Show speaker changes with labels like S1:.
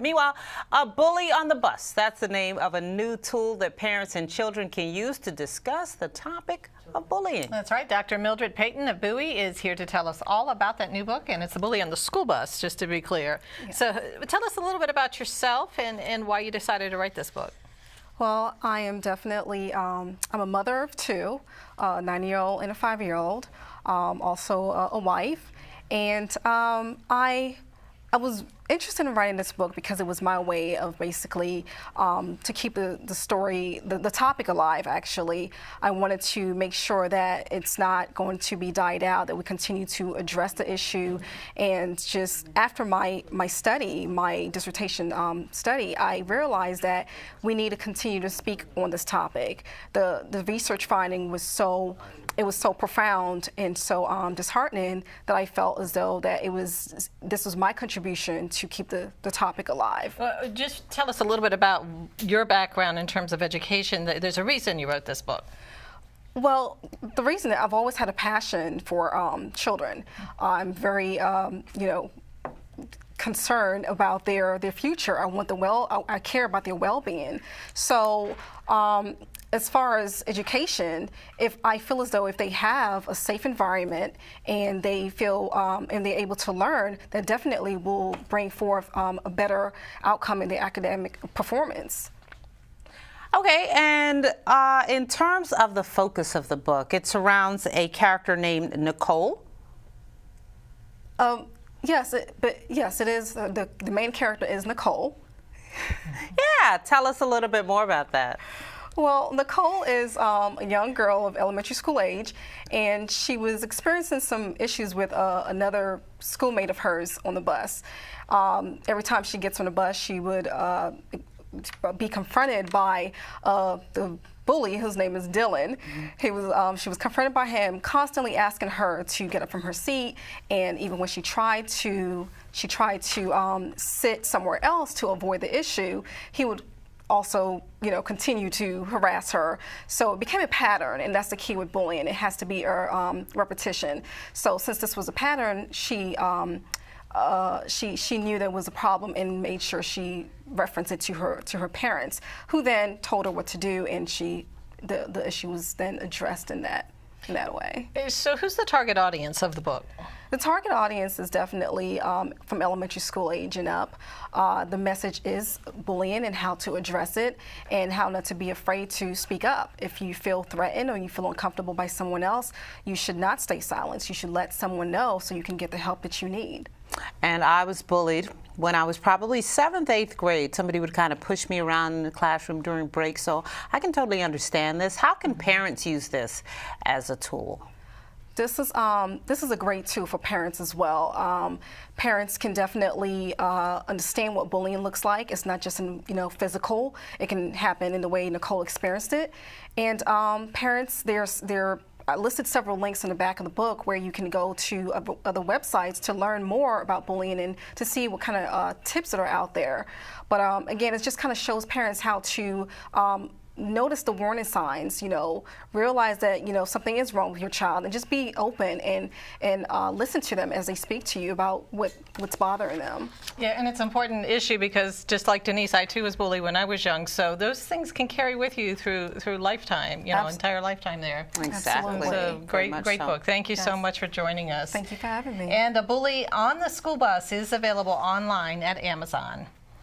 S1: Meanwhile, a bully on the bus. That's the name of a new tool that parents and children can use to discuss the topic of bullying.
S2: That's right. Dr. Mildred Peyton of Bowie is here to tell us all about that new book, and it's The Bully on the School Bus, just to be clear. Yeah. So tell us a little bit about yourself and why you decided to write this book.
S3: Well, I am definitely, I'm a mother of two, a 9-year-old and a 5-year-old, also a wife, and I was interested in writing this book because it was my way of basically to keep the story, the topic alive, actually. I wanted to make sure that it's not going to be died out, that we continue to address the issue. And just after my study, my dissertation study, I realized that we need to continue to speak on this topic. The research finding was so profound and so disheartening that I felt as though that this was my contribution to keep the topic alive.
S2: Just tell us a little bit about your background in terms of education. There's a reason you wrote this book.
S3: Well, the reason that I've always had a passion for children. I'm very, concerned about their future. I care about their well-being. So, as far as education, if I feel as though if they have a safe environment and they feel and they're able to learn, that definitely will bring forth a better outcome in their academic performance.
S1: Okay, and in terms of the focus of the book, it surrounds a character named Nicole.
S3: Yes, it is. The main character is Nicole.
S1: Yeah, tell us a little bit more about that.
S3: Well, Nicole is a young girl of elementary school age, and she was experiencing some issues with another schoolmate of hers on the bus. Every time she gets on the bus, she would be confronted by the bully, whose name is Dylan. She was confronted by him, constantly asking her to get up from her seat, and even when she tried to sit somewhere else to avoid the issue, he would also, continue to harass her. So it became a pattern, and that's the key with bullying. It has to be a repetition. So since this was a pattern, she knew there was a problem and made sure she referenced it to her parents, who then told her what to do, and the issue was then addressed in that way.
S2: So who's the target audience of the book?
S3: The target audience is definitely from elementary school age and up. The message is bullying and how to address it and how not to be afraid to speak up. If you feel threatened or you feel uncomfortable by someone else, you should not stay silent. You should let someone know so you can get the help that you need.
S1: And I was bullied when I was probably 7th, 8th grade. Somebody would kind of push me around in the classroom during breaks, so I can totally understand this. How can parents use this as a tool?
S3: This is a great tool for parents as well. Parents can definitely understand what bullying looks like. It's not just physical. It can happen in the way Nicole experienced it. And parents, I listed several links in the back of the book where you can go to other websites to learn more about bullying and to see what kind of tips that are out there. But again, it just kind of shows parents how to notice the warning signs, realize that, something is wrong with your child, and just be open and listen to them as they speak to you about what's bothering them.
S2: Yeah, and it's an important issue because just like Denise, I too was bullied when I was young, so those things can carry with you through lifetime, entire lifetime there.
S1: Exactly.
S2: So great book. Thank you so much for joining us.
S3: Thank you for having me.
S2: And The Bully on the School Bus is available online at Amazon.